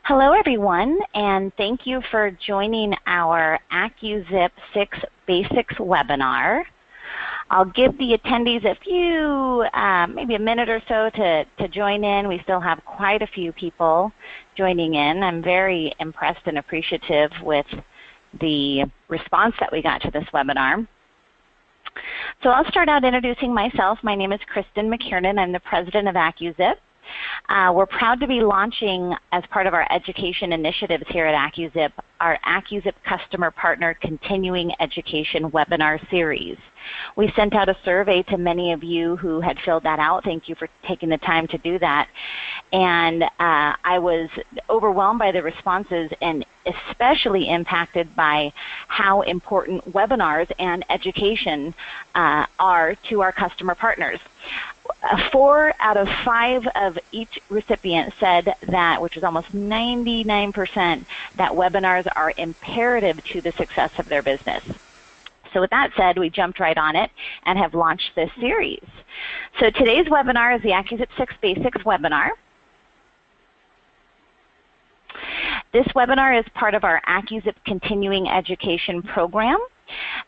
Hello, everyone, and thank you for joining our AccuZIP6 Basics webinar. I'll give the attendees a few, maybe a minute or so to join in. We still have quite a few people joining in. I'm very impressed and appreciative with the response that we got to this webinar. So I'll start out introducing myself. My name is Kristen McKiernan. I'm the president of AccuZIP. We're proud to be launching, as part of our education initiatives here at AccuZIP, our AccuZIP Customer Partner Continuing Education webinar series. We sent out a survey to many of you who had filled that out. Thank you for taking the time to do that. And I was overwhelmed by the responses and especially impacted by how important webinars and education are to our customer partners. 4 out of 5 of each recipient said that, which is almost 99%, that webinars are imperative to the success of their business. So with that said, we jumped right on it and have launched this series. So today's webinar is the AccuZIP6 Basics webinar. This webinar is part of our AccuZIP Continuing Education program.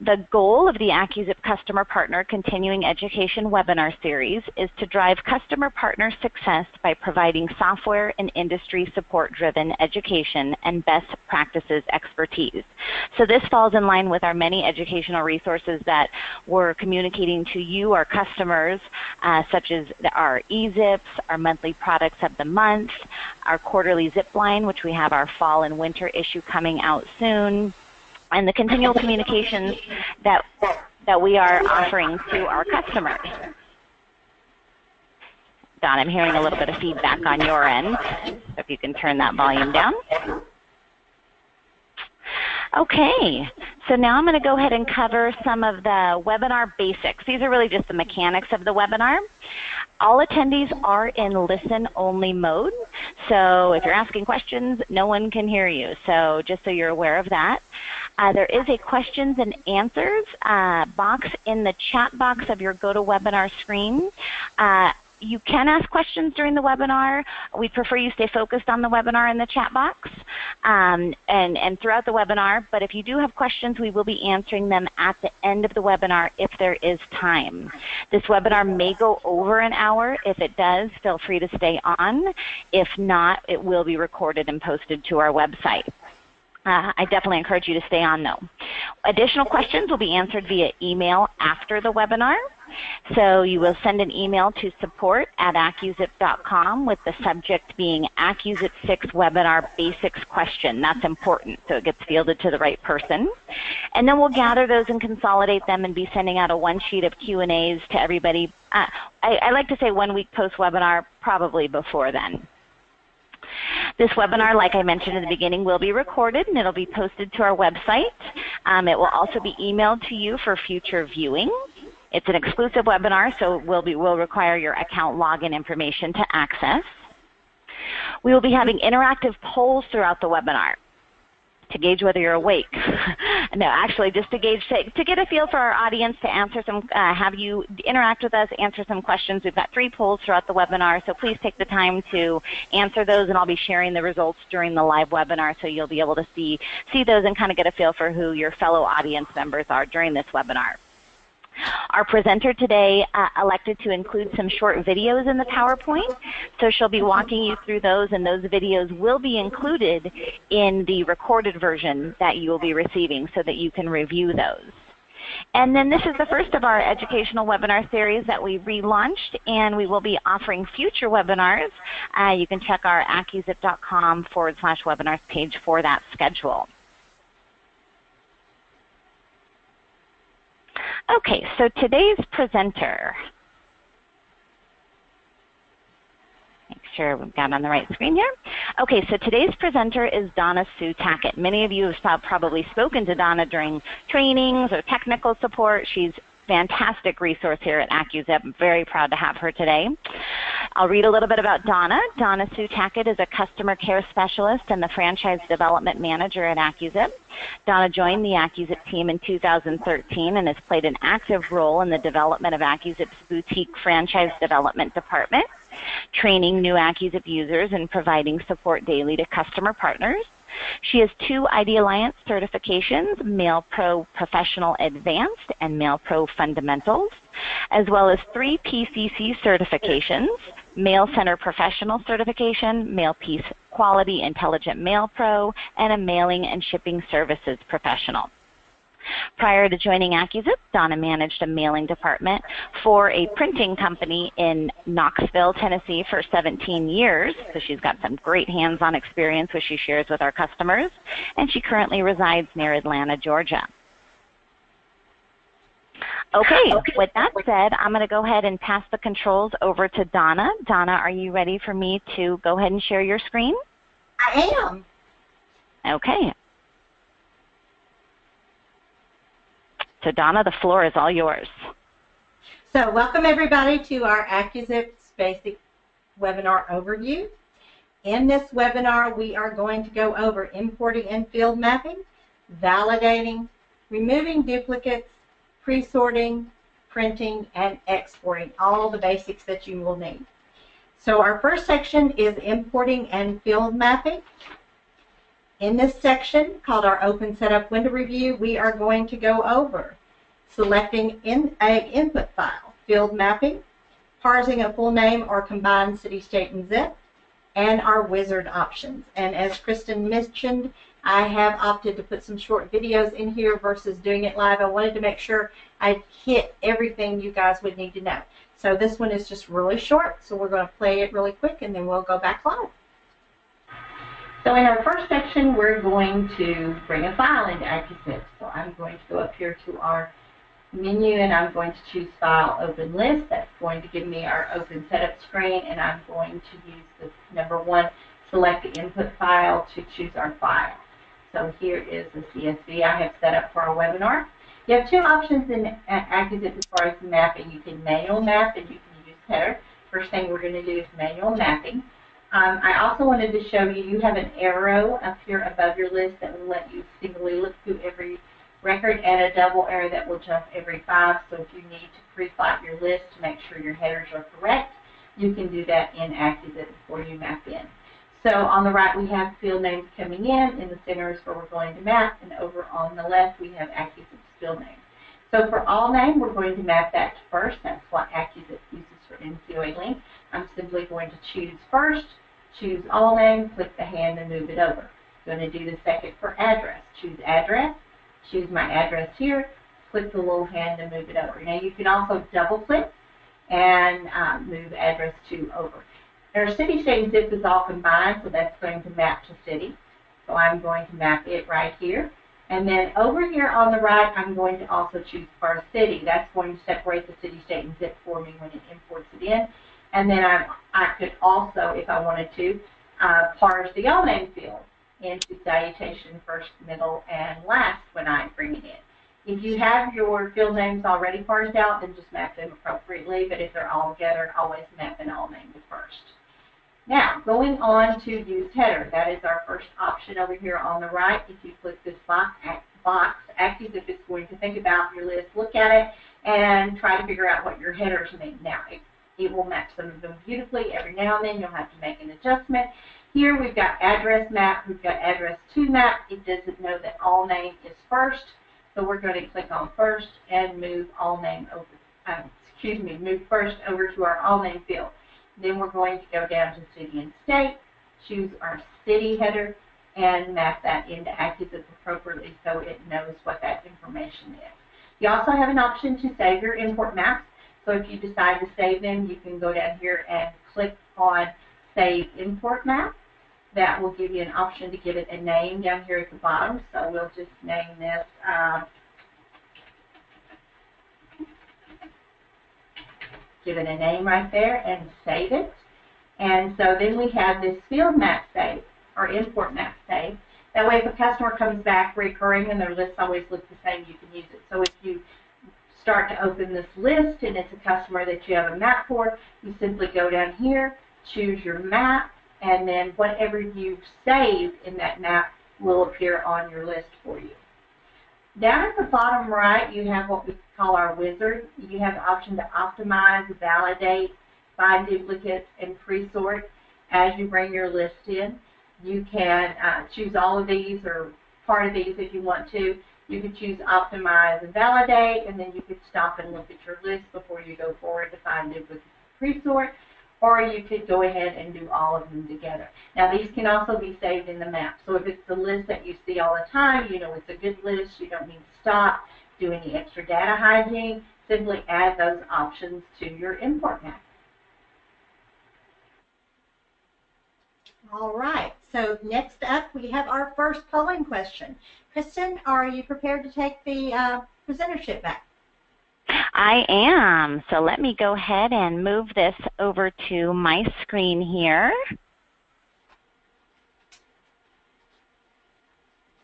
The goal of the AccuZIP Customer Partner Continuing Education webinar series is to drive customer partner success by providing software and industry support-driven education and best practices expertise. So this falls in line with our many educational resources that we're communicating to you, our customers, such as our eZips, our monthly products of the month, our quarterly zip line, which we have our fall and winter issue coming out soon, and the continual communications that we are offering to our customers. Don, I'm hearing a little bit of feedback on your end, so if you can turn that volume down. Okay, so now I'm going to go ahead and cover some of the webinar basics. These are really just the mechanics of the webinar. All attendees are in listen-only mode, so if you're asking questions, no one can hear you, so just so you're aware of that. There is a questions and answers box in the chat box of your GoToWebinar screen. You can ask questions during the webinar. We prefer you stay focused on the webinar in the chat box and throughout the webinar. But if you do have questions, we will be answering them at the end of the webinar if there is time. This webinar may go over an hour. If it does, feel free to stay on. If not, it will be recorded and posted to our website. I definitely encourage you to stay on, though. Additional questions will be answered via email after the webinar. So you will send an email to support@AccuZIP.com with the subject being AccuZIP6 Webinar Basics Question. That's important, so it gets fielded to the right person. And then we'll gather those and consolidate them and be sending out a one sheet of Q&As to everybody. I like to say 1 week post-webinar, probably before then. This webinar, like I mentioned in the beginning, will be recorded and it will be posted to our website. It will also be emailed to you for future viewing. It's an exclusive webinar, so it will require your account login information to access. We will be having interactive polls throughout the webinar to gauge whether you're awake. No, actually, just to gauge, to get a feel for our audience, to answer some, have you interact with us, answer some questions. We've got 3 polls throughout the webinar, so please take the time to answer those, and I'll be sharing the results during the live webinar, so you'll be able to see those and kind of get a feel for who your fellow audience members are during this webinar. Our presenter today elected to include some short videos in the PowerPoint, so she'll be walking you through those, and those videos will be included in the recorded version that you will be receiving so that you can review those. And then this is the first of our educational webinar series that we relaunched, and we will be offering future webinars. You can check our AccuZIP.com/webinars page for that schedule. Okay, so today's presenter, make sure we've got on the right screen here. Okay, so today's presenter is Donna Sue Tackett. Many of you have probably spoken to Donna during trainings or technical support. She's a fantastic resource here at AccuZIP. I'm very proud to have her today. I'll read a little bit about Donna. Donna Sue Tackett is a customer care specialist and the franchise development manager at AccuZIP. Donna joined the AccuZIP team in 2013 and has played an active role in the development of AccuZIP's boutique franchise development department. training new AccuZIP users and providing support daily to customer partners. She has 2 ID Alliance certifications, Mail Pro Professional Advanced and Mail Pro Fundamentals, as well as 3 PCC certifications, Mail Center Professional Certification, Mailpiece Quality Intelligent Mail Pro, and a Mailing and Shipping Services Professional. Prior to joining AccuZIP, Donna managed a mailing department for a printing company in Knoxville, Tennessee for 17 years. So she's got some great hands-on experience which she shares with our customers. And she currently resides near Atlanta, Georgia. Okay, with that said, I'm going to go ahead and pass the controls over to Donna. Donna, are you ready for me to go ahead and share your screen? I am. Okay. So Donna, the floor is all yours. So welcome everybody to our AccuZIP basic webinar overview. In this webinar, we are going to go over importing and field mapping, validating, removing duplicates, pre-sorting, printing, and exporting, all the basics that you will need. So our first section is importing and field mapping. In this section, called our Open Setup Window Review, we are going to go over selecting an input file, field mapping, parsing a full name or combined city, state, and zip, and our wizard options. And as Kristen mentioned, I have opted to put some short videos in here versus doing it live. I wanted to make sure I hit everything you guys would need to know. So this one is just really short, so we're going to play it really quick and then we'll go back live. So in our first section, we're going to bring a file into AccuZIP. So I'm going to go up here to our menu and I'm going to choose File Open List. That's going to give me our Open Setup screen, and I'm going to use the number 1, select the input file to choose our file. So here is the CSV I have set up for our webinar. You have 2 options in AccuZIP as far as mapping. You can manual map and you can use header. First thing we're going to do is manual mapping. I also wanted to show you have an arrow up here above your list that will let you singly look through every record, and a double arrow that will jump every 5. So if you need to pre-plot your list to make sure your headers are correct, you can do that in AccuZIP before you map in. So on the right we have field names coming in the center is where we're going to map, and over on the left we have AccuZIP's field name. So for all name, we're going to map that to first. That's what AccuZIP uses for NCOA link. I'm simply going to choose first, choose all name, click the hand, and move it over. I'm going to do the second for address. Choose address, choose my address here, click the little hand and move it over. Now you can also double click and move address 2 over. Our city, state, and zip is all combined, so that's going to map to city. So I'm going to map it right here. And then over here on the right, I'm going to also choose for city. That's going to separate the city, state, and zip for me when it imports it in. And then I could also, if I wanted to, parse the all name field into salutation, first, middle, and last when I bring it in. If you have your field names already parsed out, then just map them appropriately. But if they're all together, always map an all name to first. Now, going on to use header. That is our first option over here on the right. If you click this box, AccuZIP is going to think about your list, look at it, and try to figure out what your headers mean. Now, it will map some of them beautifully. Every now and then, you'll have to make an adjustment. Here, we've got address map. We've got address to map. It doesn't know that all name is first, so we're going to click on first and move all name over. Move first over to our all name field. Then we're going to go down to city and state, choose our city header, and map that into AccuZIP appropriately so it knows what that information is. You also have an option to save your import maps. So if you decide to save them, you can go down here and click on Save Import Map. That will give you an option to give it a name down here at the bottom. So we'll just name this give it a name right there and save it. And so then we have this field map save, or import map save. That way if a customer comes back recurring and their lists always look the same, you can use it. So if you start to open this list and it's a customer that you have a map for, you simply go down here, choose your map, and then whatever you've saved in that map will appear on your list for you. Down at the bottom right, you have what we call our wizard. You have the option to optimize, validate, find duplicates, and pre-sort as you bring your list in. You can choose all of these or part of these if you want to. You can choose optimize and validate, and then you could stop and look at your list before you go forward to find duplicates and pre-sort, or you could go ahead and do all of them together. Now these can also be saved in the map. So if it's the list that you see all the time, you know it's a good list, you don't need to stop, do any extra data hygiene, simply add those options to your import map. All right, so next up we have our first polling question. Kristen, are you prepared to take the presentership back? I am. So let me go ahead and move this over to my screen here.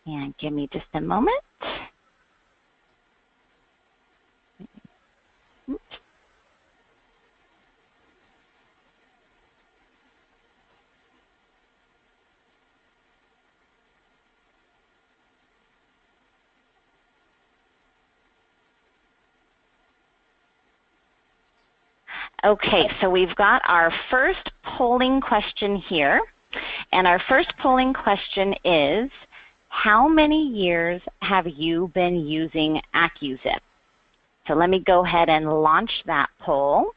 And give me just a moment. Oops. Okay, so we've got our first polling question here. And our first polling question is, how many years have you been using AccuZIP? So let me go ahead and launch that poll.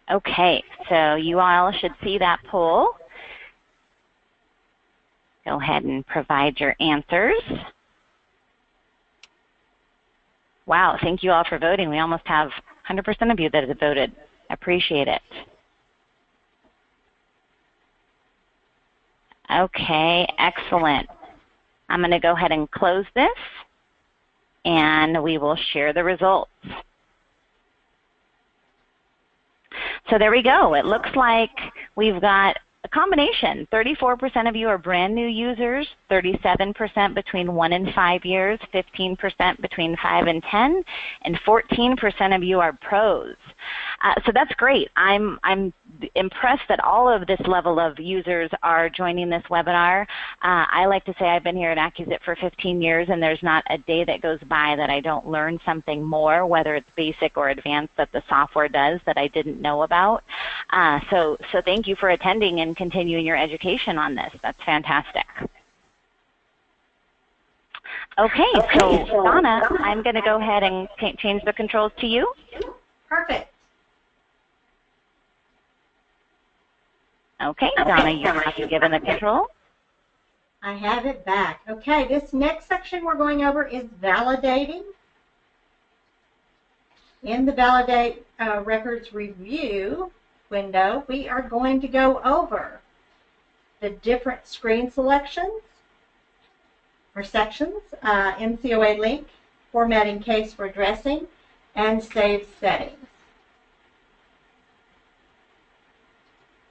Okay, so you all should see that poll. Go ahead and provide your answers. Wow, thank you all for voting. We almost have 100% of you that have voted. I appreciate it. Okay, excellent. I'm going to go ahead and close this, and we will share the results. So there we go. It looks like we've got a combination. 34% of you are brand new users, 37% between 1 and 5 years, 15% between 5 and 10, and 14% of you are pros. So that's great. I'm impressed that all of this level of users are joining this webinar. I like to say I've been here at AccuZIP for 15 years, and there's not a day that goes by that I don't learn something more, whether it's basic or advanced, that the software does that I didn't know about. So thank you for attending and continuing your education on this. That's fantastic. Okay, so Donna, I'm going to go ahead and change the controls to you. Perfect. Okay, Donna, you have to give in the control. I have it back. Okay, this next section we're going over is validating. In the Validate Records Review window, we are going to go over the different screen selections or sections, MCOA link, formatting case for addressing, and save settings.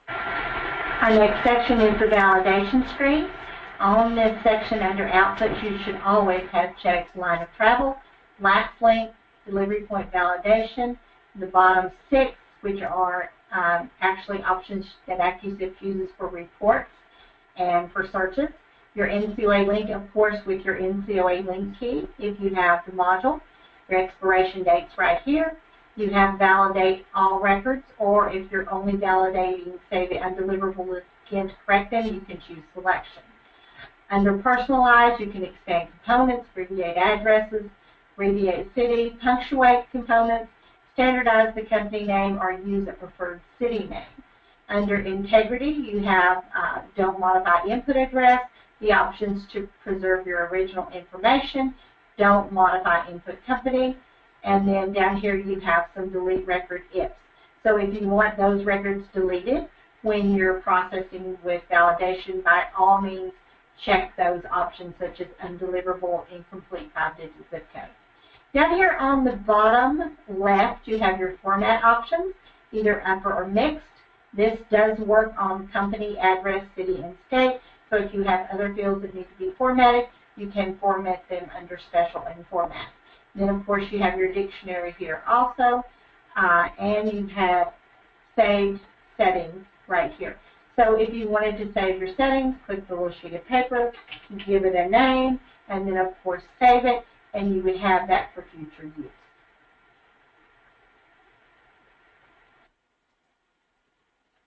Our next section is the validation screen. On this section under Output, you should always have checked Line of Travel, Last Link, Delivery Point Validation, the bottom 6, which are actually options that AccuZIP uses for reports and for searches. Your NCOA link, of course, with your NCOA link key, if you have the module. Your expiration date's right here. You have validate all records, or if you're only validating, say, the undeliverable again to correct them, you can choose selection. Under personalize, you can expand components, abbreviate addresses, abbreviate city, punctuate components, standardize the company name, or use a preferred city name. Under integrity, you have don't modify input address, the options to preserve your original information, don't modify input company, and then down here you have some delete record ifs. So if you want those records deleted when you're processing with validation, by all means check those options such as undeliverable, incomplete 5-digit zip code. Down here on the bottom left you have your format options, either upper or mixed. This does work on company, address, city, and state. So if you have other fields that need to be formatted, you can format them under special and format. Then, of course, you have your dictionary here also, and you have saved settings right here. So if you wanted to save your settings, click the little sheet of paper, give it a name, and then, of course, save it. and you would have that for future use.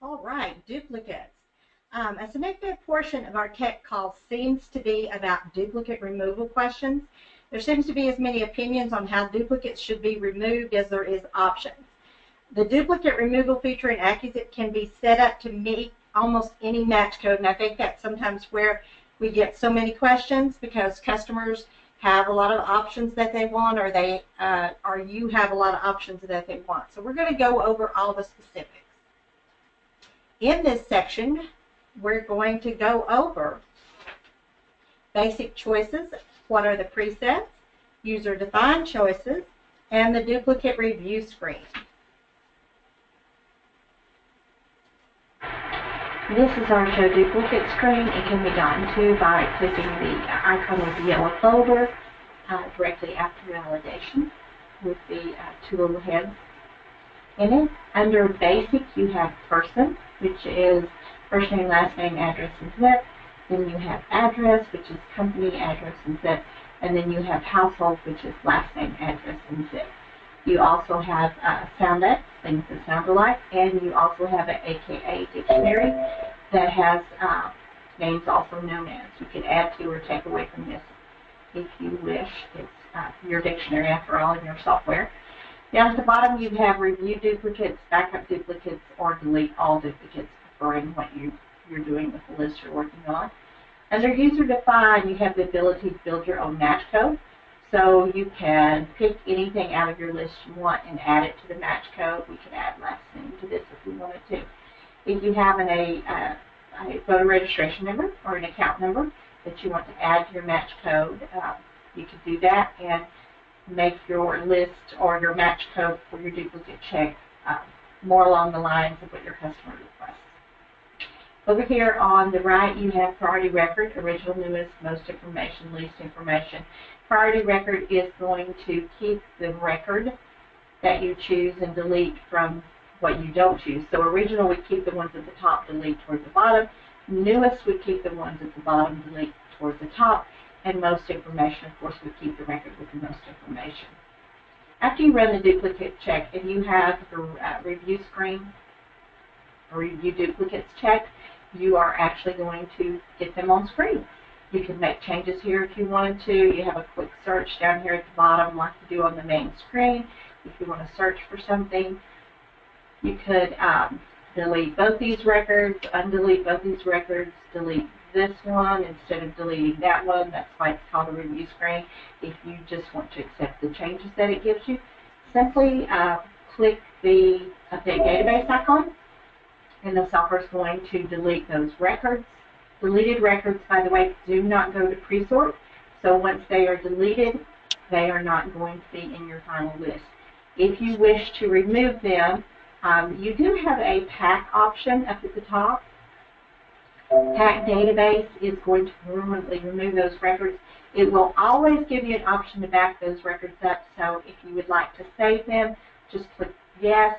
All right, duplicates. A significant portion of our tech call seems to be about duplicate removal questions. There seems to be as many opinions on how duplicates should be removed as there is options. The duplicate removal feature in AccuZIP can be set up to meet almost any match code, and I think that's sometimes where we get so many questions, because customers have a lot of options that they want, or you have a lot of options that they want. So we're going to go over all the specifics. In this section, we're going to go over basic choices, what are the presets, user-defined choices, and the duplicate review screen. This is our show duplicate screen. It can be gotten to by clicking the icon with the yellow folder directly after validation with the two little heads in it. Under basic, you have person, which is first name, last name, address, and zip. Then you have address, which is company, address, and zip. And then you have household, which is last name, address, and zip. You also have soundex, things that sound alike, and you also have an AKA dictionary that has names also known as. You can add to or take away from this if you wish. It's your dictionary, after all, in your software. Down at the bottom, you have review duplicates, backup duplicates, or delete all duplicates, preferring what you're doing with the list you're working on. Under user-defined, you have the ability to build your own match code. So you can pick anything out of your list you want and add it to the match code. We can add last name to this if we wanted to. If you have a voter registration number or an account number that you want to add to your match code, you can do that and make your list or your match code for your duplicate check more along the lines of what your customer requests. Over here on the right, you have priority record, original, newest, most information, least information. Priority record is going to keep the record that you choose and delete from what you don't choose. So original would keep the ones at the top, delete towards the bottom. Newest would keep the ones at the bottom, delete towards the top. And most information, of course, would keep the record with the most information. After you run the duplicate check and you have the review screen, or review duplicates check, you are actually going to get them on screen. You can make changes here if you wanted to. You have a quick search down here at the bottom like you do on the main screen. If you want to search for something, you could delete both these records, undelete both these records, delete this one instead of deleting that one. That's why it's called a review screen. If you just want to accept the changes that it gives you, simply click the Update Database icon, and the software is going to delete those records. Deleted records, by the way, do not go to presort, so once they are deleted, they are not going to be in your final list. If you wish to remove them, you do have a pack option up at the top. Pack database is going to permanently remove those records. It will always give you an option to back those records up, so if you would like to save them, just click yes,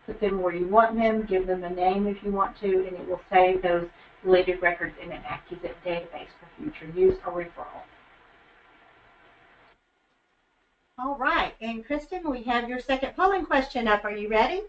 put them where you want them, give them a name if you want to, and it will save those deleted records in an AccuZIP database for future use or referral. All right, and Kristen, we have your second polling question up. Are you ready?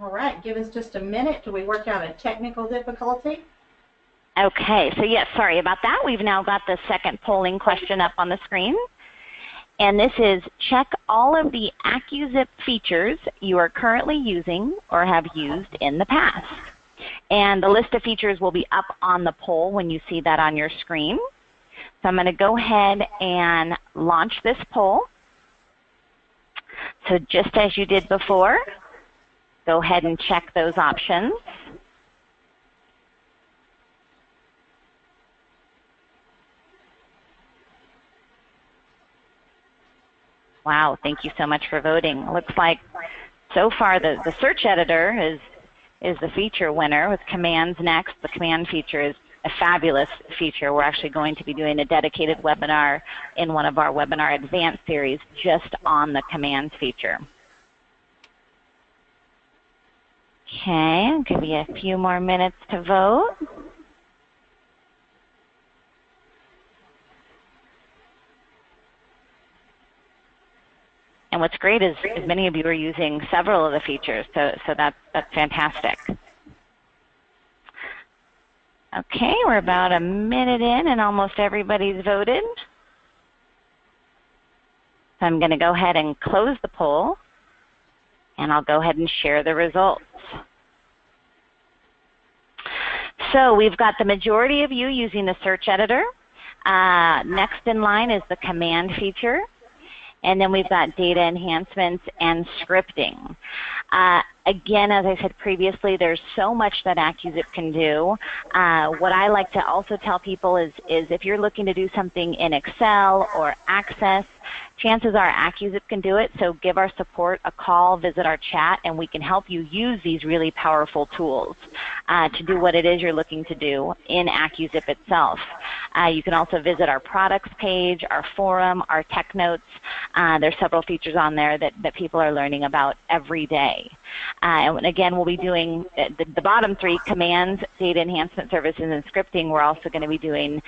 All right, give us just a minute till we work out a technical difficulty. Okay, so yes, sorry about that. We've now got the second polling question up on the screen. And this is, check all of the AccuZIP features you are currently using or have used in the past. And the list of features will be up on the poll when you see that on your screen. So I'm going to go ahead and launch this poll. So just as you did before, go ahead and check those options. Wow, thank you so much for voting. It looks like so far the search editor is the feature winner with commands next. The command feature is a fabulous feature. We're actually going to be doing a dedicated webinar in one of our Webinar Advanced series just on the commands feature. Okay, I'll give you a few more minutes to vote. And what's great is many of you are using several of the features, so that's fantastic. Okay, we're about a minute in and almost everybody's voted. So I'm going to go ahead and close the poll, and I'll go ahead and share the results. So we've got the majority of you using the search editor. Next in line is the command feature. And then we've got data enhancements and scripting. Again, as I said previously, there's so much that AccuZIP can do. What I like to also tell people is if you're looking to do something in Excel or Access, chances are AccuZIP can do it, so give our support a call, visit our chat, and we can help you use these really powerful tools to do what it is you're looking to do in AccuZIP itself. You can also visit our products page, our forum, our tech notes. There's several features on there that people are learning about every day. And again, we'll be doing the bottom three, commands, data enhancement services, and scripting. We're also going to be doing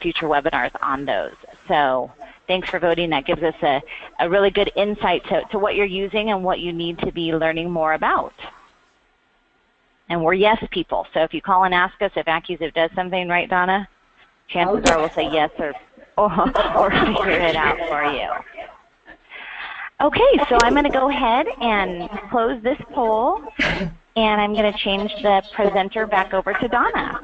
future webinars on those. So thanks for voting. That gives us a really good insight to what you're using and what you need to be learning more about. And we're yes people. So if you call and ask us if AccuZIP does something, right, Donna? Chances are we'll say yes or figure it out for you. Okay, so I'm going to go ahead and close this poll, and I'm going to change the presenter back over to Donna.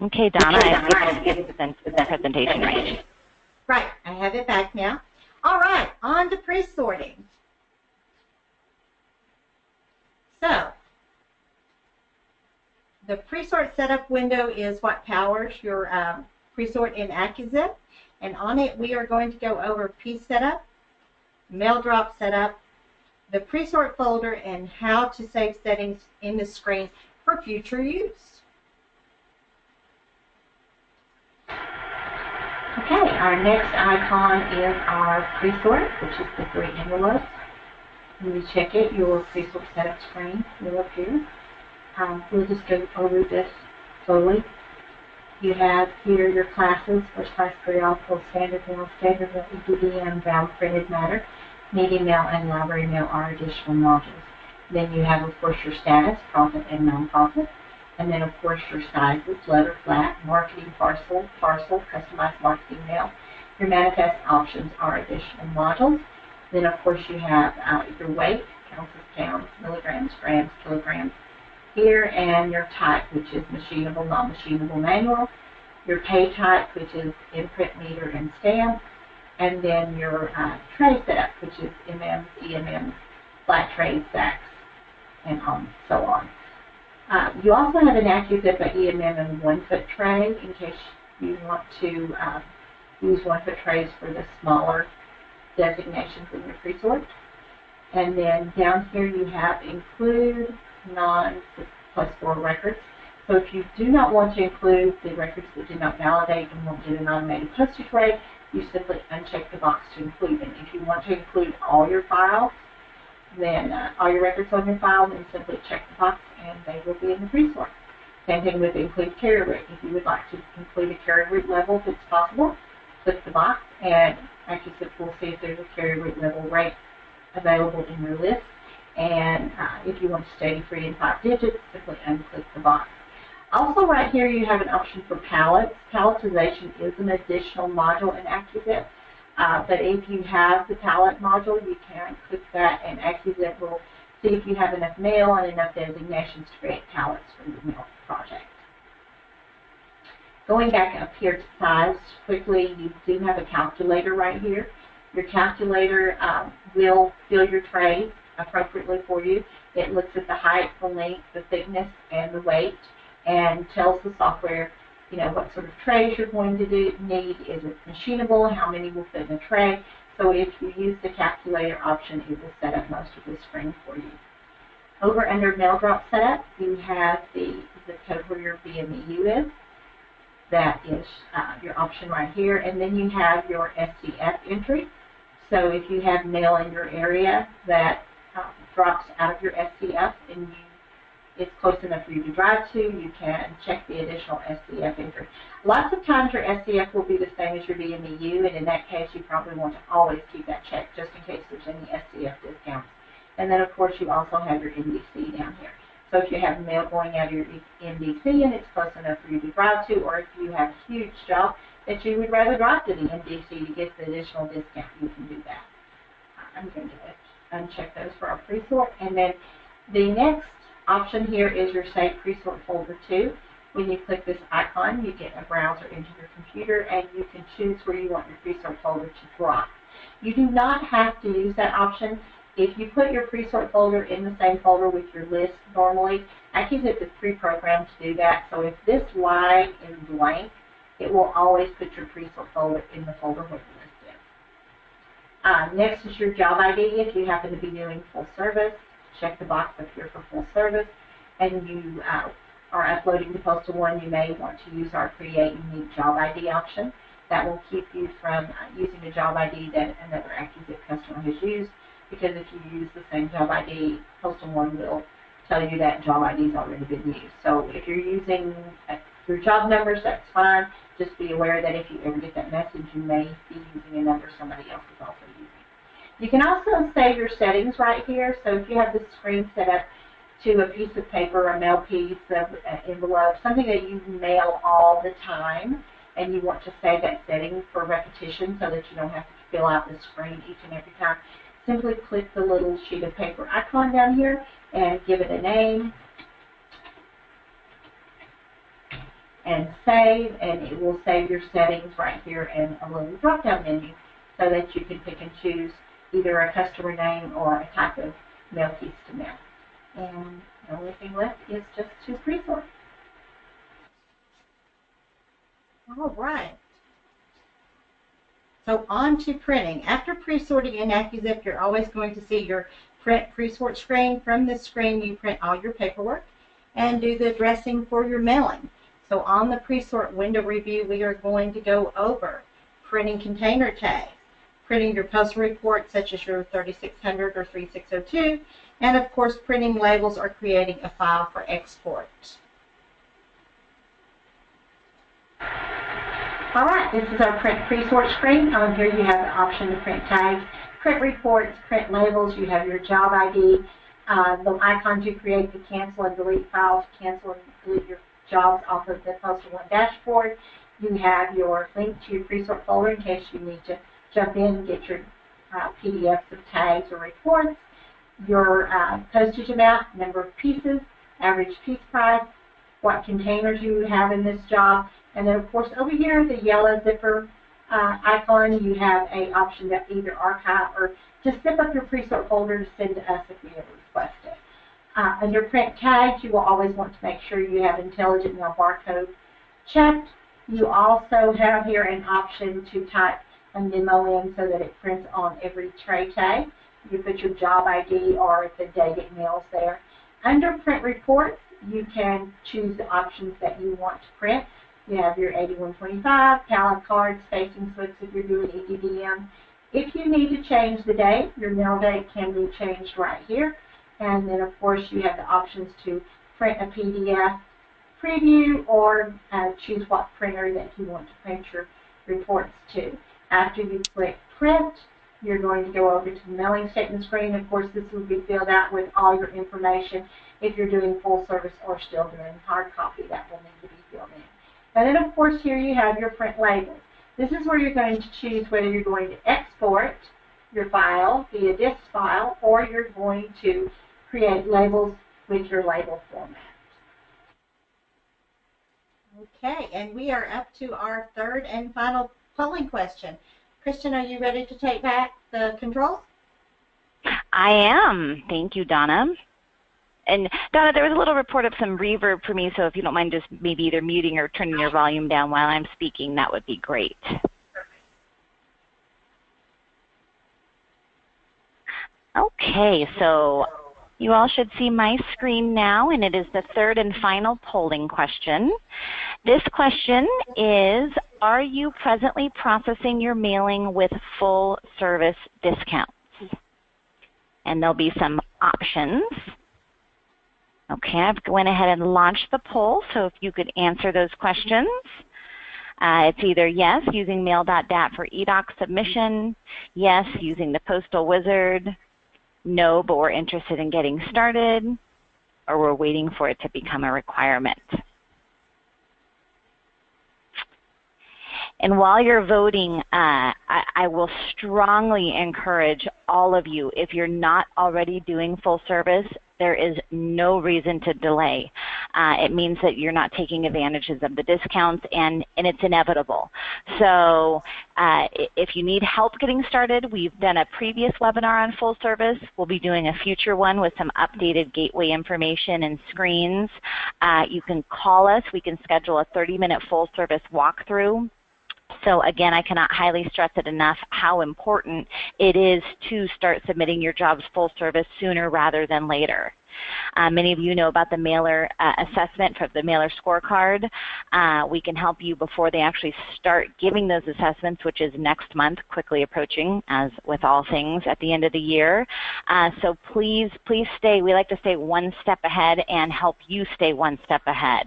Okay, Donna, I've given the presentation right. Right, I have it back now. All right, on to pre-sorting. So, the pre-sort setup window is what powers your pre-sort in AccuZIP, and on it we are going to go over piece setup, mail drop setup, the pre-sort folder, and how to save settings in the screen for future use. Okay, our next icon is our pre-sort, which is the three envelopes. When you check it, your pre-sort setup screen will appear. We'll just go over this slowly. You have here your classes: first class, periodical, standard mail, EPDM, bound printed matter, media mail, and library mail are additional modules. Then you have, of course, your status, profit and non-profit. And then, of course, your sizes: letter, flat, marketing, parcel, customized marketing mail. Your manifest options are additional modules. Then, of course, you have your weight, ounces, pounds, milligrams, grams, kilograms here, and your type, which is machinable, non-machinable, manual. Your pay type, which is imprint, meter, and stamp. And then your tray setup, which is MMs, EMMs, flat trays, sacks, and so on. You also have an AccuZIP, EMM, and 1-foot tray in case you want to use 1-foot trays for the smaller designations in your pre-sort. And then down here you have include, non, +4 records. So if you do not want to include the records that do not validate and won't get an automated postage rate, you simply uncheck the box to include them. If you want to include all your files, then all your records on your file, then simply check the box and they will be in the pre-sort. Same thing with include carrier route. If you would like to include a carrier route level, if it's possible, click the box and AccuZIP will see if there's a carrier route level rate available in your list. And if you want to stay free in 5 digits, simply unclick the box. Also right here you have an option for pallets. Palletization is an additional module in AccuZIP. But if you have the pallet module, you can click that and AccuZIP will see if you have enough mail and enough designations to create pallets for your mail project. Going back up here to size quickly, you do have a calculator right here. Your calculator will fill your tray appropriately for you. It looks at the height, the length, the thickness, and the weight, and tells the software, you know, what sort of trays you're going to need. Is it machinable? How many will fit in a tray? So if you use the calculator option, it will set up most of the screen for you. Over under mail drop setup, you have the zip code where your BMEU is. That is your option right here. And then you have your SCF entry. So if you have mail in your area that drops out of your SCF and it's close enough for you to drive to, you can check the additional SCF entry. Lots of times your SCF will be the same as your BMEU, and in that case you probably want to always keep that checked just in case there's any SCF discounts. And then of course you also have your NDC down here. So if you have mail going out of your NDC and it's close enough for you to drive to, or if you have a huge job that you would rather drive to the NDC to get the additional discount, you can do that. I'm going to uncheck those for our pre-sort. And then the next option here is your Save Pre-Sort Folder 2. When you click this icon, you get a browser into your computer and you can choose where you want your pre-sort folder to drop. You do not have to use that option. If you put your pre-sort folder in the same folder with your list normally, AccuZIP is pre-programmed to do that. So if this line is blank, it will always put your pre-sort folder in the folder where the list is. Next is your job ID. If you happen to be doing full service, check the box up here for full service. And you are uploading to Postal 1, you may want to use our Create Unique Job ID option. That will keep you from using a job ID that another AccuZIP customer has used, because if you use the same job ID, Postal 1 will tell you that job ID has already been used. So if you're using your job numbers, that's fine. Just be aware that if you ever get that message, you may be using a number somebody else is also using. You can also save your settings right here. So if you have this screen set up to a piece of paper, a mail piece, an envelope, something that you mail all the time, and you want to save that setting for repetition so that you don't have to fill out the screen each and every time, simply click the little sheet of paper icon down here and give it a name and save, and it will save your settings right here in a little drop-down menu so that you can pick and choose either a customer name or a type of mail piece to mail. And the only thing left is just to pre-sort. All right. So on to printing. After pre-sorting in AccuZIP, you're always going to see your print pre-sort screen. From this screen, you print all your paperwork and do the addressing for your mailing. So on the pre-sort window review, we are going to go over printing container tags, printing your postal report such as your 3600 or 3602, and of course printing labels or creating a file for export. Alright, this is our print pre-sort screen. Here you have the option to print tags, print reports, print labels. You have your job ID, the icon to create the cancel and delete files, cancel and delete your jobs off of the Postal 1 dashboard. You have your link to your pre-sort folder in case you need to jump in and get your PDFs of tags or reports, your postage amount, number of pieces, average piece price, what containers you have in this job, and then of course over here the yellow zipper icon, you have an option to either archive or just zip up your pre-sort folder to send to us if you ever request it. Under print tags, you will always want to make sure you have intelligent mail barcode checked. You also have here an option to type a memo in so that it prints on every tray tag. You put your job ID or the date it mails there. Under print reports, you can choose the options that you want to print. You have your 8125, pallet cards, spacing slips if you're doing EDDM. If you need to change the date, your mail date can be changed right here. And then, of course, you have the options to print a PDF preview or choose what printer that you want to print your reports to. After you click print, you're going to go over to the mailing statement screen. Of course, this will be filled out with all your information. If you're doing full service or still doing hard copy, that will need to be filled in. And then, of course, here you have your print labels. This is where you're going to choose whether you're going to export your file via disk file or you're going to create labels with your label format. Okay, and we are up to our third and final polling question. Kristen, are you ready to take back the controls? I am. Thank you, Donna. And Donna, there was a little report of some reverb for me, so if you don't mind just maybe either muting or turning your volume down while I'm speaking, that would be great. Okay, so you all should see my screen now, and it is the third and final polling question. This question is, are you presently processing your mailing with full service discounts? And there'll be some options. Okay, I've went ahead and launched the poll, so if you could answer those questions. It's either yes, using mail.dat for eDoc submission, yes, using the Postal Wizard, no, but we're interested in getting started, or we're waiting for it to become a requirement. And while you're voting, I will strongly encourage all of you, if you're not already doing full service, there is no reason to delay. It means that you're not taking advantages of the discounts, and it's inevitable. So if you need help getting started, we've done a previous webinar on full service. We'll be doing a future one with some updated gateway information and screens. You can call us. We can schedule a 30-minute full service walkthrough. So again, I cannot highly stress it enough how important it is to start submitting your jobs full service sooner rather than later. Many of you know about the mailer assessment for the mailer scorecard. We can help you before they actually start giving those assessments, which is next month, quickly approaching, as with all things at the end of the year. So please, please stay. We like to stay one step ahead and help you stay one step ahead.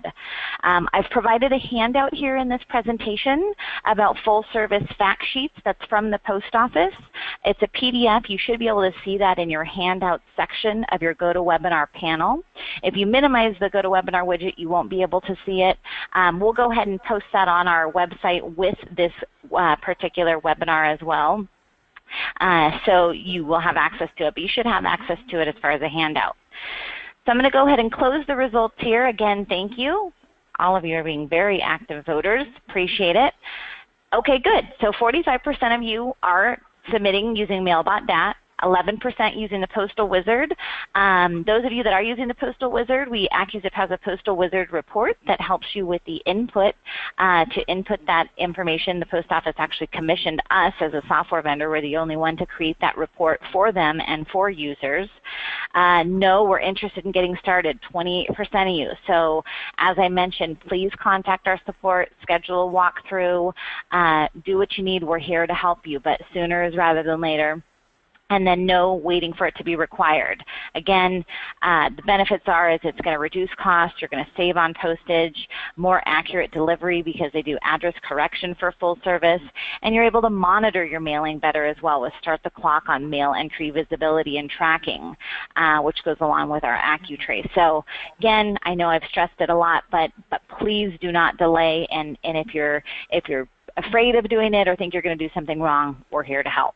I've provided a handout here in this presentation about full service fact sheets that's from the post office. It's a PDF. You should be able to see that in your handout section of your GoToWebinar panel. If you minimize the GoToWebinar widget, you won't be able to see it. We'll go ahead and post that on our website with this particular webinar as well. So you will have access to it, but you should have access to it as far as a handout. So I'm going to go ahead and close the results here. Again, thank you. All of you are being very active voters. Appreciate it. Okay, good. So 45% of you are submitting using mail.dat. 11% using the Postal Wizard. Those of you that are using the Postal Wizard, AccuZIP has a Postal Wizard report that helps you with the input. To input that information, the Post Office actually commissioned us as a software vendor. We're the only one to create that report for them and for users. No, we're interested in getting started, 28% of you. So as I mentioned, please contact our support, schedule a walkthrough, do what you need. We're here to help you, but sooner is rather than later. And then no waiting for it to be required. Again, the benefits are is it's going to reduce costs, you're going to save on postage, more accurate delivery because they do address correction for full service, and you're able to monitor your mailing better as well with Start the Clock on mail entry visibility and tracking, which goes along with our AccuTrace. So again, I know I've stressed it a lot, but please do not delay, and if you're afraid of doing it or think you're going to do something wrong, we're here to help.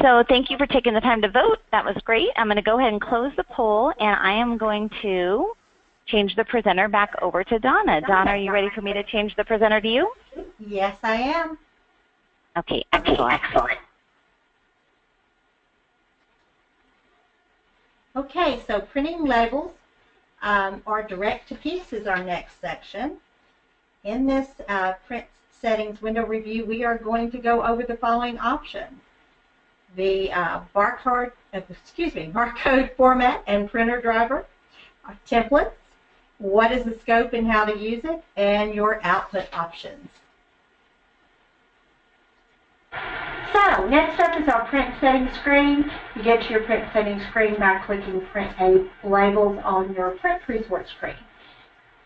So thank you for taking the time to vote. That was great. I'm going to go ahead and close the poll, and I am going to change the presenter back over to Donna. Donna, are you ready for me to change the presenter to you? Yes, I am. Okay, excellent. Okay, so printing labels or direct to piece is our next section. In this print settings window review, we are going to go over the following options. The barcode format and printer driver, templates, what is the scope and how to use it, and your output options. So next up is our print settings screen. You get to your print settings screen by clicking print labels on your print presort screen.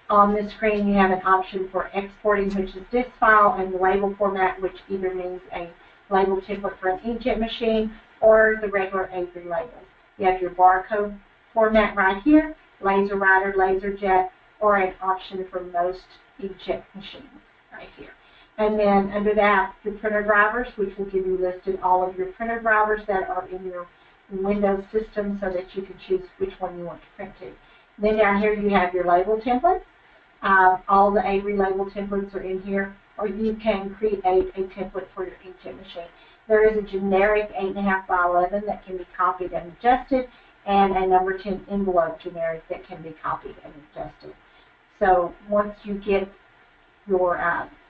On this screen you have an option for exporting, which is this file, and the label format, which either means a label template for an inkjet machine or the regular Avery labels. You have your barcode format right here, laser writer, laser jet, or an option for most inkjet machines right here. And then under that, your printer drivers, which will give you listed all of your printer drivers that are in your Windows system so that you can choose which one you want to print to. Then down here you have your label template. All the Avery label templates are in here, or you can create a template for your inkjet machine. There is a generic 8.5 by 11 that can be copied and adjusted, and a number 10 envelope generic that can be copied and adjusted. So once you get your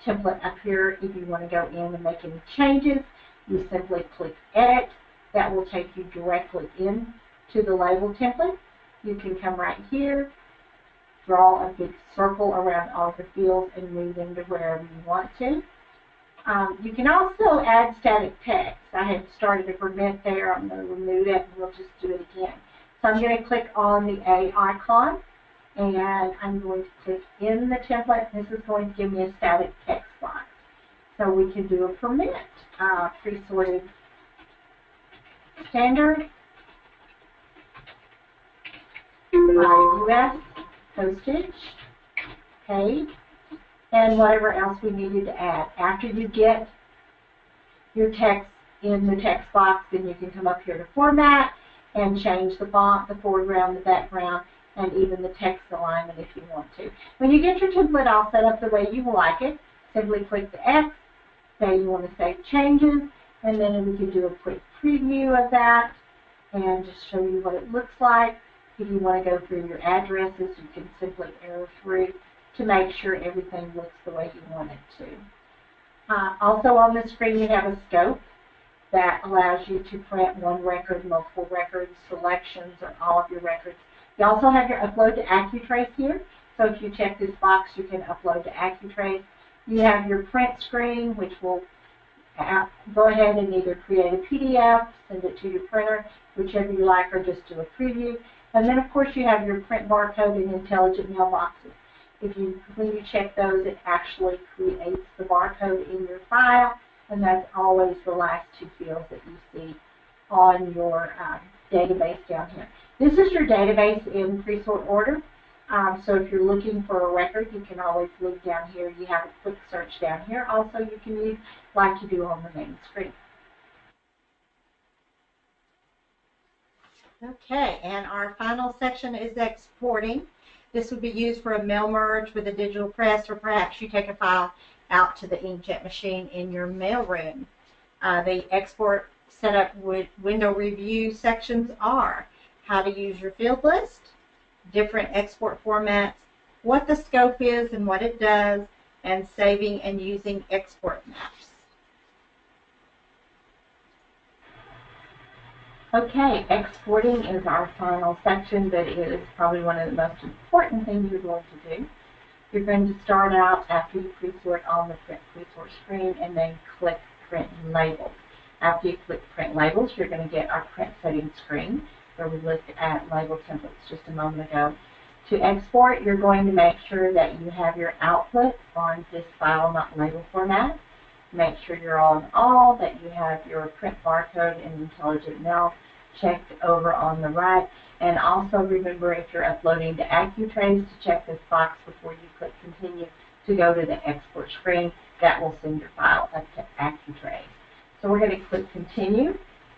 template up here, if you want to go in and make any changes, you simply click Edit. That will take you directly in to the label template. You can come right here, draw a big circle around all the fields, and move into wherever you want to. You can also add static text. I had started a prevent there. I'm going to remove it, and we'll just do it again. So I'm going to click on the A icon, and I'm going to click in the template. This is going to give me a static text box. So we can do a permit, pre-sorted standard, U.S. postage, paid, and whatever else we needed to add. After you get your text in the text box, then you can come up here to format and change the font, the foreground, the background, and even the text alignment if you want to. When you get your template all set up the way you like it, simply click the X, say you want to save changes, and then we can do a quick preview of that and just show you what it looks like. If you want to go through your addresses, you can simply arrow through to make sure everything looks the way you want it to. Also on the screen you have a scope that allows you to print one record, multiple records, selections, or all of your records. You also have your upload to AccuTrace here. So if you check this box, you can upload to AccuTrace. You have your print screen, which will go ahead and either create a PDF, send it to your printer, whichever you like, or just do a preview. And then, of course, you have your print barcode and intelligent mailboxes. When you check those, it actually creates the barcode in your file, and that's always the last two fields that you see on your database down here. This is your database in pre-sort order. So if you're looking for a record, you can always look down here. You have a quick search down here. Also, you can use like you do on the main screen. Okay, and our final section is exporting. This would be used for a mail merge with a digital press, or perhaps you take a file out to the inkjet machine in your mail room. The export setup with window review sections are how to use your field list, different export formats, what the scope is and what it does, and saving and using export maps. Okay, exporting is our final section, but it is probably one of the most important things you're going to do. You're going to start out after you pre-sort on the print pre-sort screen and then click print labels. After you click print labels, you're going to get our print settings screen where we looked at label templates just a moment ago. To export, you're going to make sure that you have your output on this file, not label format. Make sure you're on all, that you have your print barcode and intelligent mail checked over on the right. And also remember, if you're uploading to AccuTrace, to check this box before you click continue to go to the export screen. That will send your file up to AccuTrace. So we're going to click continue,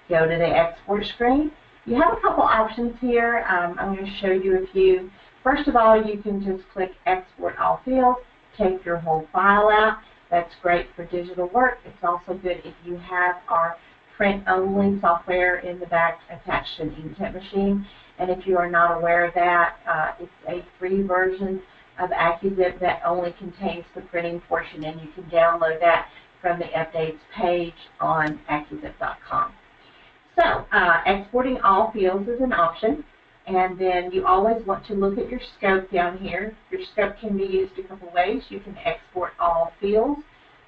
go to the export screen. You have a couple options here. I'm going to show you a few. First of all, you can just click export all fields, take your whole file out. That's great for digital work. It's also good if you have our print-only software in the back attached to an inkjet machine. And if you are not aware of that, it's a free version of AccuZIP that only contains the printing portion, and you can download that from the updates page on AccuZIP.com. So, exporting all fields is an option, and then you always want to look at your scope down here. Your scope can be used a couple ways. You can export all fields.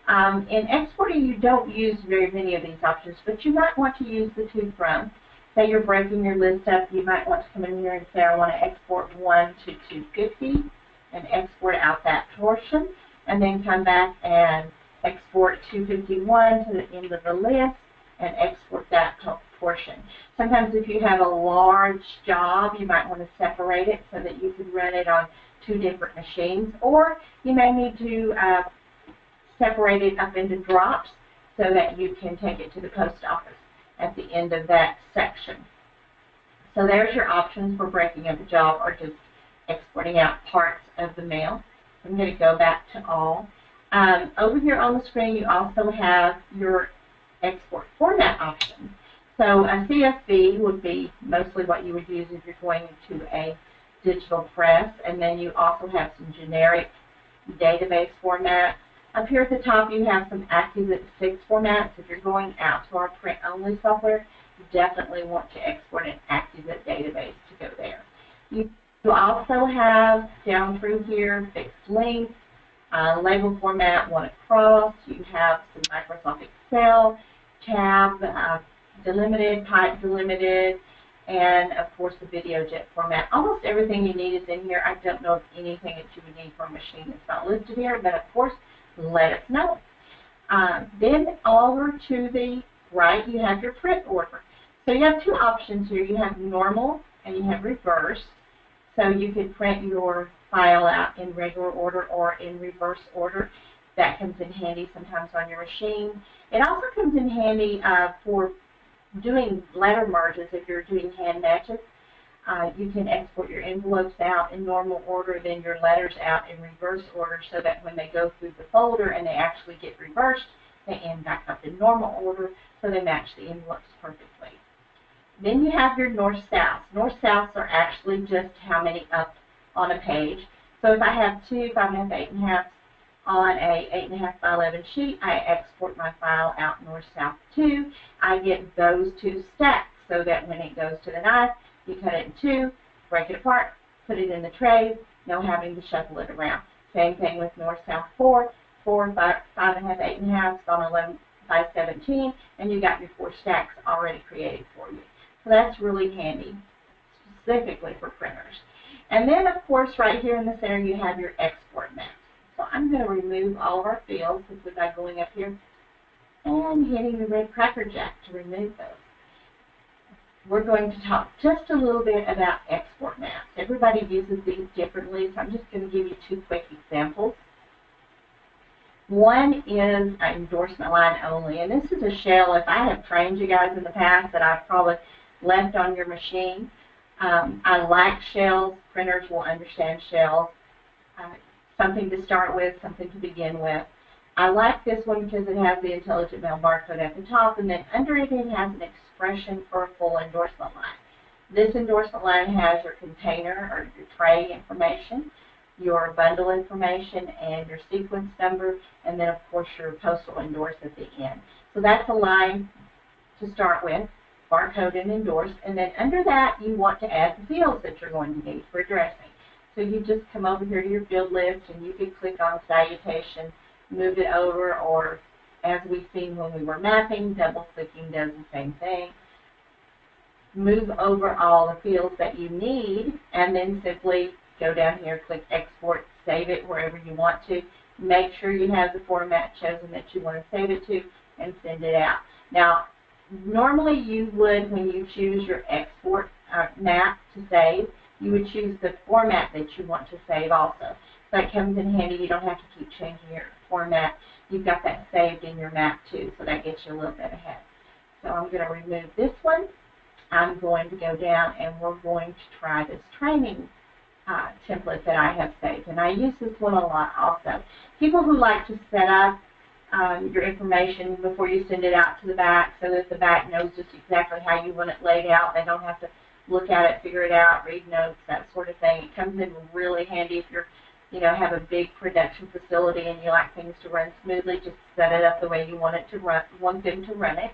In exporting, you don't use very many of these options, but you might want to use the to from. Say you're breaking your list up, you might want to come in here and say, I want to export 1 to 250, and export out that portion, and then come back and export 251 to the end of the list, and export that portion. Sometimes if you have a large job, you might want to separate it so that you can run it on 2 different machines, or you may need to separate it up into drops so that you can take it to the post office at the end of that section. So there's your options for breaking up a job or just exporting out parts of the mail. I'm going to go back to all. Over here on the screen, you also have your export format options. So a CSV would be mostly what you would use if you're going to a digital press, and then you also have some generic database format. Up here at the top, you have some AccuZIP6 formats. If you're going out to our print-only software, you definitely want to export an AccuZIP database to go there. You also have down through here fixed links, label format, one across. You have some Microsoft Excel, tab, delimited, pipe delimited, and of course the VideoJet format. Almost everything you need is in here. I don't know of anything that you would need for a machine that's not listed here, but of course, let us know. Then over to the right, you have your print order. So you have two options here. You have normal and you have reverse. So you can print your file out in regular order or in reverse order. That comes in handy sometimes on your machine. It also comes in handy for doing letter merges if you're doing hand matches. You can export your envelopes out in normal order, then your letters out in reverse order, so that when they go through the folder and they actually get reversed, they end back up in normal order, so they match the envelopes perfectly. Then you have your north-south. North-souths are actually just how many up on a page. So if I have 2 5.5 8.5 on a 8.5 by 11 sheet, I export my file out north-south 2. I get those 2 stacked so that when it goes to the knife, you cut it in 2, break it apart, put it in the tray, no having to shuffle it around. Same thing with north-south 4, 4, 5.5, 8.5 on 11 by 17, and you got your 4 stacks already created for you. So that's really handy, specifically for printers. And then, of course, right here in the center, you have your export map. So I'm going to remove all of our fields simply by going up here and hitting the red cracker jack to remove those. We're going to talk just a little bit about export maps. Everybody uses these differently, so I'm just going to give you 2 quick examples. One is an endorsement line only, and this is a shell. If I have trained you guys in the past that I've probably left on your machine, I like shells. Printers will understand shells. Something to start with, something to begin with. I like this one because it has the intelligent mail barcode at the top, and then under it, it has an expression for a full endorsement line. This endorsement line has your container or your tray information, your bundle information, and your sequence number, and then, of course, your postal endorse at the end. So that's a line to start with, barcode and endorse, and then under that, you want to add the fields that you're going to need for addressing. So you just come over here to your field list, and you can click on salutation, move it over, or as we've seen when we were mapping, double-clicking does the same thing. Move over all the fields that you need, and then simply go down here, click export, save it wherever you want to. Make sure you have the format chosen that you want to save it to, and send it out. Now, normally you would, when you choose your export map to save, you would choose the format that you want to save also. That comes in handy. You don't have to keep changing your format. You've got that saved in your map too, so that gets you a little bit ahead. So I'm going to remove this one. I'm going to go down and we're going to try this training template that I have saved. And I use this one a lot also. People who like to set up your information before you send it out to the back so that the back knows just exactly how you want it laid out. They don't have to look at it, figure it out, read notes, that sort of thing. It comes in really handy if you're, have a big production facility and you like things to run smoothly. Just set it up the way you want it to run, want them to run it.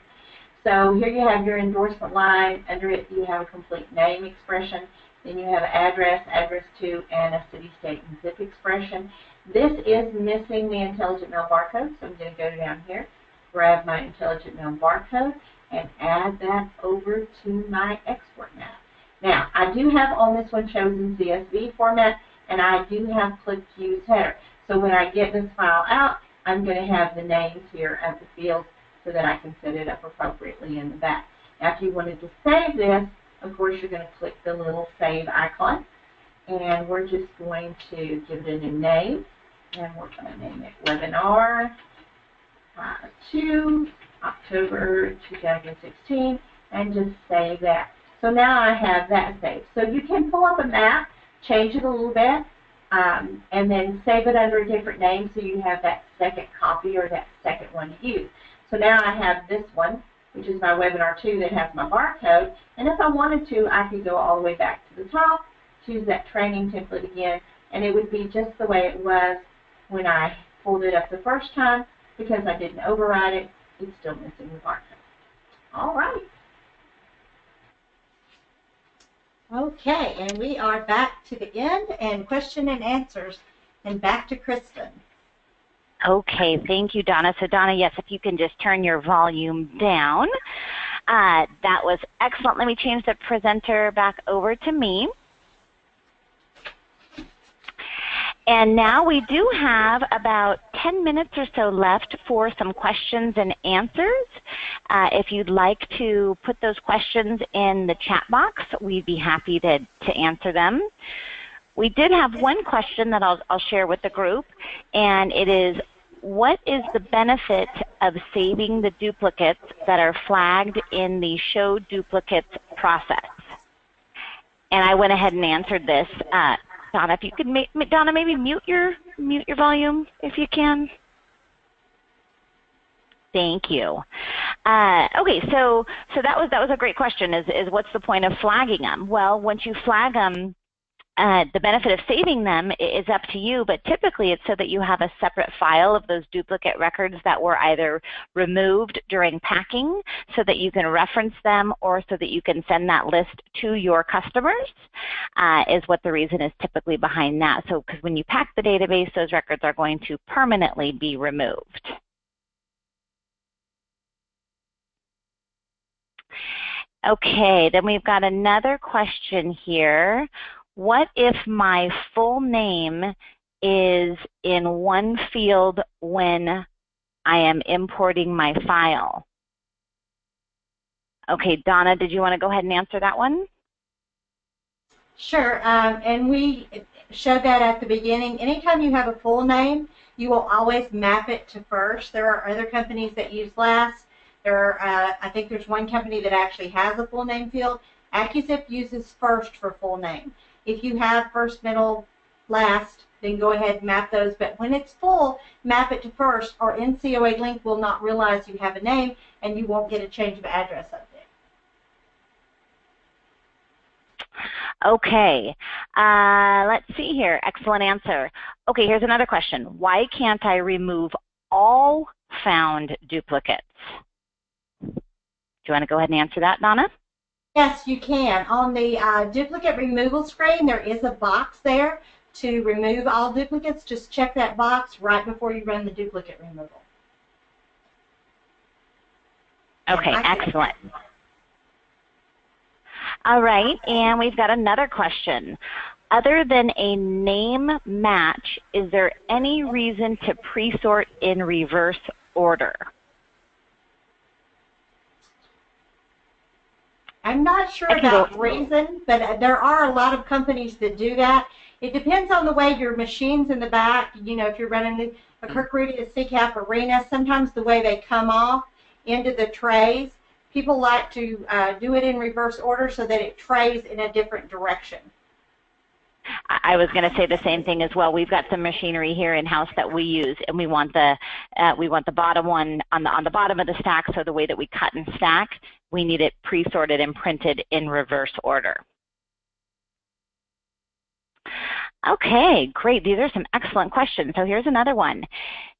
So here you have your endorsement line. Under it, you have a complete name expression. Then you have address, address to, and a city, state, and zip expression. This is missing the intelligent mail barcode, so I'm going to go down here, grab my intelligent mail barcode, and add that over to my export map. Now, I do have on this one chosen CSV format, and I do have clicked use header. So when I get this file out, I'm going to have the names here of the fields so that I can set it up appropriately in the back. Now, if you wanted to save this, of course, you're going to click the little save icon, and we're just going to give it a new name, and we're going to name it Webinar 2, October 2016, and just save that. So now I have that saved. So you can pull up a map, change it a little bit. and then save it under a different name so you have that second copy or that second one to use. So now I have this one, which is my webinar 2 that has my barcode, and if I wanted to, I could go all the way back to the top, choose that training template again, and it would be just the way it was when I pulled it up the first time. Because I didn't override it, it's still missing the barcode. All right. Okay, and we are back to the end and question and answers, and back to Kristen. Okay, thank you, Donna. So Donna, yes, if you can just turn your volume down. That was excellent. Let me change the presenter back over to me. And now we do have about 10 minutes or so left for some questions and answers. If you'd like to put those questions in the chat box, we'd be happy to answer them. We did have one question that I'll share with the group, and it is, what is the benefit of saving the duplicates that are flagged in the show duplicates process? And I went ahead and answered this. Donna, if you could, Donna, maybe mute your volume if you can. Thank you. Okay, so that was a great question. Is what's the point of flagging them? Well, once you flag them, the benefit of saving them is up to you, but typically it's so that you have a separate file of those duplicate records that were either removed during packing so that you can reference them, or so that you can send that list to your customers, is what the reason is typically behind that. So because when you pack the database, those records are going to permanently be removed. Okay, then we've got another question here. What if my full name is in one field when I am importing my file? Okay, Donna, did you want to go ahead and answer that one? Sure, and we showed that at the beginning. Anytime you have a full name, you will always map it to first. There are other companies that use last. I think there's one company that actually has a full name field. AccuZIP uses first for full name. If you have first, middle, last, then go ahead and map those. But when it's full, map it to first, or NCOA link will not realize you have a name, and you won't get a change of address update. Okay, let's see here. Excellent answer. Okay, here's another question. Why can't I remove all found duplicates? Do you want to go ahead and answer that, Donna? Yes, you can. On the duplicate removal screen, there is a box there to remove all duplicates. Just check that box right before you run the duplicate removal. Okay, excellent. All right, and we've got another question. Other than a name match, is there any reason to pre-sort in reverse order? I'm not sure about reason, but there are a lot of companies that do that. It depends on the way your machine's in the back. You know, if you're running a Kirk Rudy, a CCAP arena, sometimes the way they come off into the trays, people like to do it in reverse order so that it trays in a different direction. I was going to say the same thing as well. We've got some machinery here in house that we use, and we want the bottom one on the bottom of the stack. So the way that we cut and stack, we need it pre-sorted and printed in reverse order. Okay, great. These are some excellent questions. So here's another one.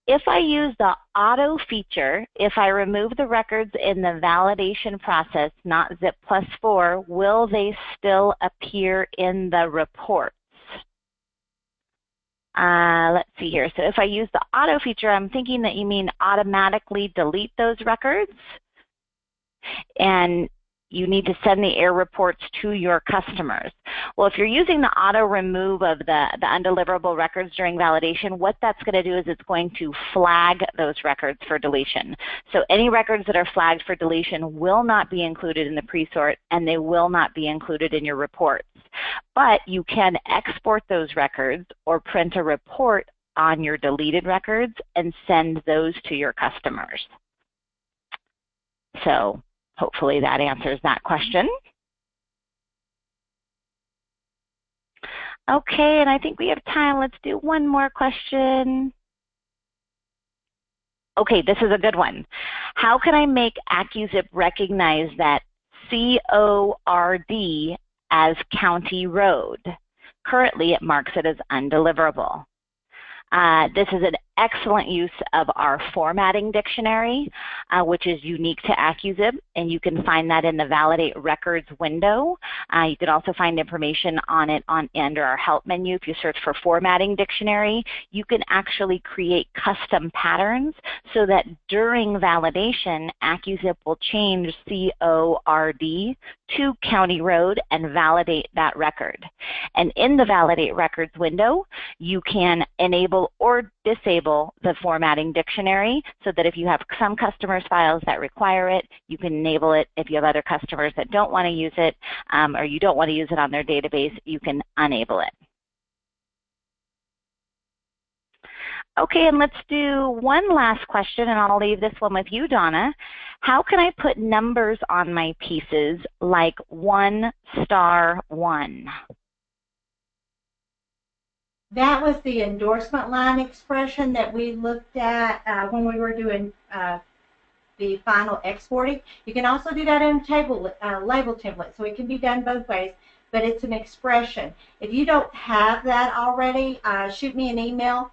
If I use the auto feature, if I remove the records in the validation process, not ZIP+4, will they still appear in the reports? Let's see here. So if I use the auto feature, I'm thinking that you mean automatically delete those records, and you need to send the error reports to your customers. Well, if you're using the auto remove of the undeliverable records during validation, what that's going to do is it's going to flag those records for deletion. So any records that are flagged for deletion will not be included in the pre-sort, and they will not be included in your reports. But you can export those records or print a report on your deleted records and send those to your customers. So hopefully that answers that question. Okay, and I think we have time. Let's do one more question. Okay, this is a good one. How can I make AccuZIP recognize that CORD as county road? Currently, it marks it as undeliverable. This is an excellent use of our formatting dictionary, which is unique to AccuZIP, and you can find that in the Validate Records window. You can also find information on it under our Help menu. If you search for Formatting Dictionary, you can actually create custom patterns so that during validation, AccuZIP will change CORD to County Road and validate that record. And in the Validate Records window, you can enable or disable the formatting dictionary so that if you have some customers' files that require it, you can enable it. If you have other customers that don't want to use it or you don't want to use it on their database, you can enable it. Okay, and let's do one last question, and I'll leave this one with you, Donna. How can I put numbers on my pieces like 1 star 1? That was the endorsement line expression that we looked at when we were doing the final exporting. You can also do that in a label template, so it can be done both ways, but it's an expression. If you don't have that already, shoot me an email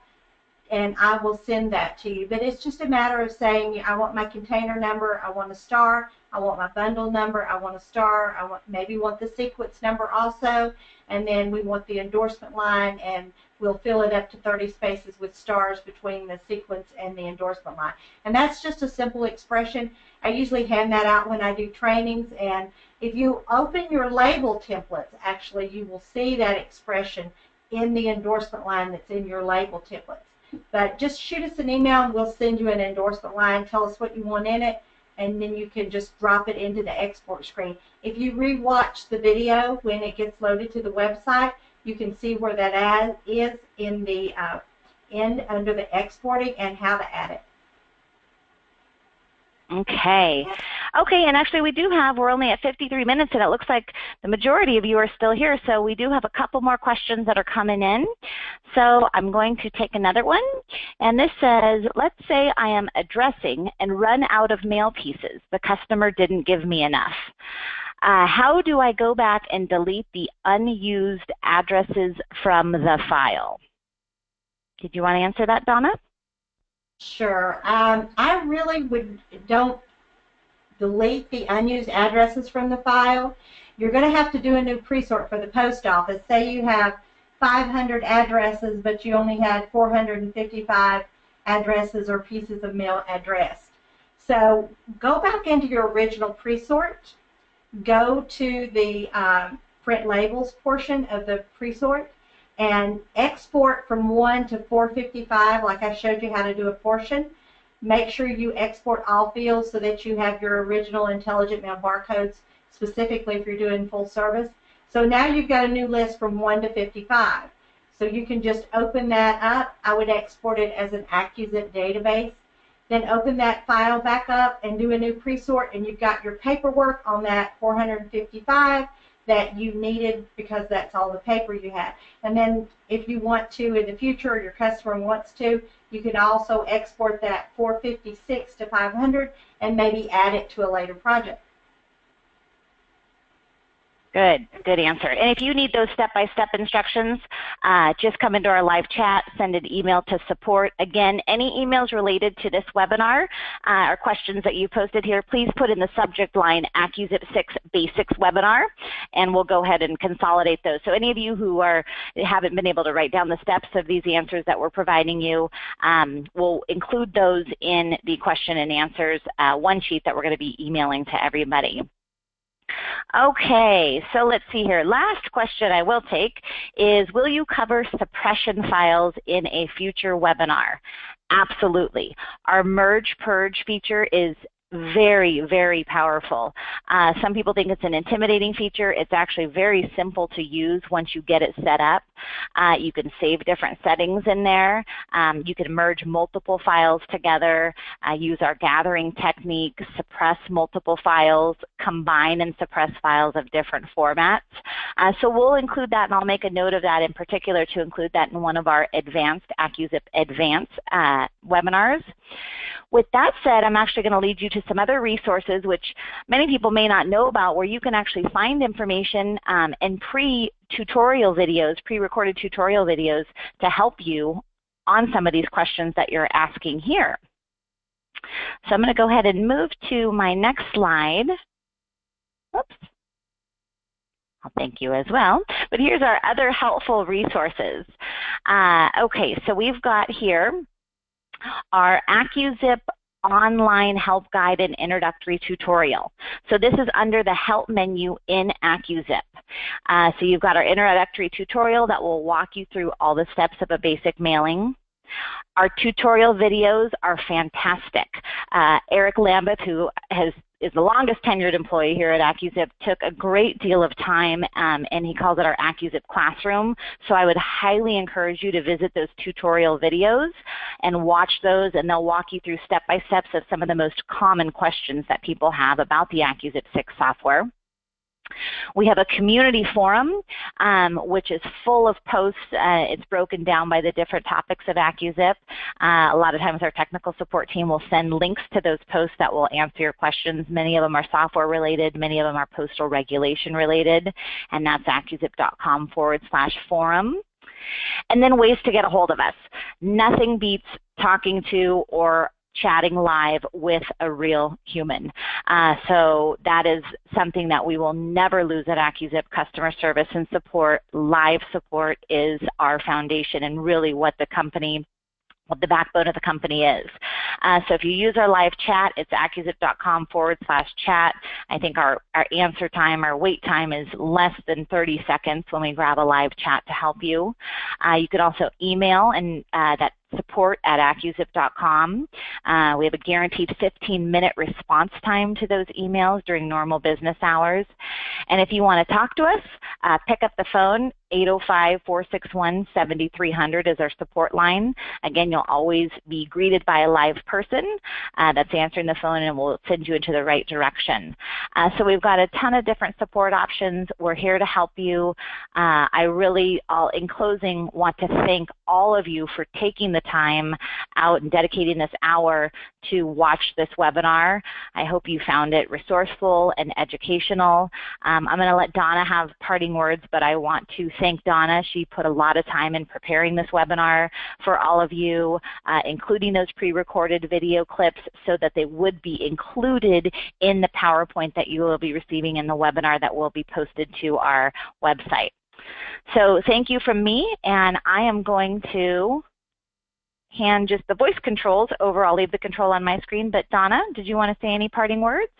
and I will send that to you. But it's just a matter of saying, I want my container number, I want a star, I want my bundle number, I want a star, I maybe want the sequence number also, and then we want the endorsement line, and we'll fill it up to 30 spaces with stars between the sequence and the endorsement line. And that's just a simple expression. I usually hand that out when I do trainings, and if you open your label templates, actually you will see that expression in the endorsement line that's in your label templates. But just shoot us an email and we'll send you an endorsement line. Tell us what you want in it, and then you can just drop it into the export screen. If you re-watch the video when it gets loaded to the website, you can see where that ad is in the end under the exporting and how to add it. Okay. Okay, and actually we're only at 53 minutes, and it looks like the majority of you are still here, so we do have a couple more questions that are coming in. So I'm going to take another one, and this says, let's say I am addressing and run out of mail pieces. The customer didn't give me enough. How do I go back and delete the unused addresses from the file? Did you want to answer that, Donna? Sure. I really don't delete the unused addresses from the file. You're going to have to do a new pre-sort for the post office. Say you have 500 addresses, but you only had 455 addresses or pieces of mail addressed. So go back into your original pre-sort. Go to the print labels portion of the pre-sort and export from 1 to 455, like I showed you how to do a portion. Make sure you export all fields so that you have your original intelligent mail barcodes, specifically if you're doing full service. So now you've got a new list from 1 to 55. So you can just open that up. I would export it as an AccuZIP database. Then open that file back up and do a new pre-sort, and you've got your paperwork on that 455 that you needed because that's all the paper you had. And then if you want to in the future, or your customer wants to, you can also export that 456 to 500 and maybe add it to a later project. Good, good answer. And if you need those step-by-step instructions, just come into our live chat, send an email to support. Again, any emails related to this webinar or questions that you posted here, please put in the subject line AccuZIP6 Basics Webinar, and we'll go ahead and consolidate those. So any of you who haven't been able to write down the steps of these answers that we're providing you, we'll include those in the question and answers one sheet that we're going to be emailing to everybody. Okay, so let's see here. Last question I will take is, will you cover suppression files in a future webinar? Absolutely. Our merge purge feature is very, very powerful. Some people think it's an intimidating feature. It's actually very simple to use once you get it set up. You can save different settings in there. You can merge multiple files together, use our gathering technique, suppress multiple files, combine and suppress files of different formats. So we'll include that, and I'll make a note of that in particular to include that in one of our advanced AccuZIP Advanced webinars. With that said, I'm actually going to lead you to some other resources which many people may not know about, where you can actually find information and pre-tutorial videos, pre-recorded tutorial videos to help you on some of these questions that you're asking here. So I'm going to go ahead and move to my next slide. Oops. I'll thank you as well. But here's our other helpful resources. Okay, so we've got here our AccuZIP online help guide and introductory tutorial. So this is under the help menu in AccuZIP. So you've got our introductory tutorial that will walk you through all the steps of a basic mailing. Our tutorial videos are fantastic. Eric Lambeth, who is the longest tenured employee here at AccuZIP, took a great deal of time, and he calls it our AccuZIP classroom. So I would highly encourage you to visit those tutorial videos and watch those, and they'll walk you through step-by-steps of some of the most common questions that people have about the AccuZIP6 software. We have a community forum, which is full of posts. It's broken down by the different topics of AccuZIP. A lot of times our technical support team will send links to those posts that will answer your questions. Many of them are software related, many of them are postal regulation related, and that's AccuZIP.com/forum. And then ways to get a hold of us. Nothing beats talking to or chatting live with a real human. So that is something that we will never lose at AccuZIP. Customer service and support, live support is our foundation and really what the backbone of the company is. So if you use our live chat, it's AccuZIP.com/chat. I think our answer time, our wait time is less than 30 seconds when we grab a live chat to help you. You could also email, and that support@AccuZIP.com. We have a guaranteed 15-minute response time to those emails during normal business hours. And if you want to talk to us, pick up the phone. 805-461-7300 is our support line. Again, you'll always be greeted by a live person that's answering the phone, and we'll send you into the right direction. So we've got a ton of different support options. We're here to help you. I really, in closing, want to thank all of you for taking the time out and dedicating this hour to watch this webinar. I hope you found it resourceful and educational. I'm going to let Donna have parting words, but I want to thank Donna. She put a lot of time in preparing this webinar for all of you, including those pre-recorded video clips so that they would be included in the PowerPoint that you will be receiving in the webinar that will be posted to our website. So thank you from me, and I am going to hand just the voice controls over. I'll leave the control on my screen, but Donna, did you want to say any parting words?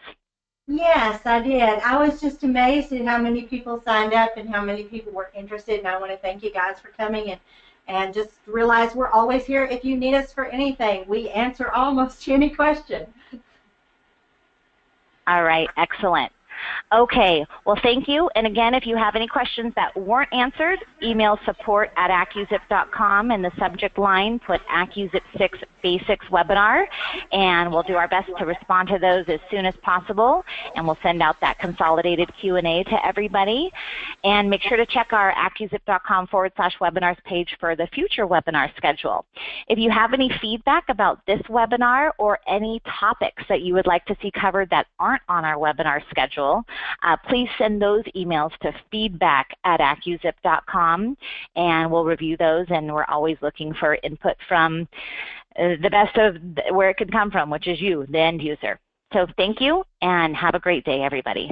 Yes, I did. I was just amazed at how many people signed up and how many people were interested, and I want to thank you guys for coming, and just realize we're always here if you need us for anything. We answer almost any question. All right, excellent. Okay, well thank you. And again, if you have any questions that weren't answered, email support@AccuZIP.com. In the subject line, put AccuZIP6 Basics Webinar, and we'll do our best to respond to those as soon as possible, and we'll send out that consolidated Q&A to everybody. And make sure to check our AccuZIP.com/webinars page for the future webinar schedule. If you have any feedback about this webinar or any topics that you would like to see covered that aren't on our webinar schedule, please send those emails to feedback@AccuZIP.com, and we'll review those, and we're always looking for input from the best of where it can come from, which is you, the end user. So thank you, and have a great day, everybody.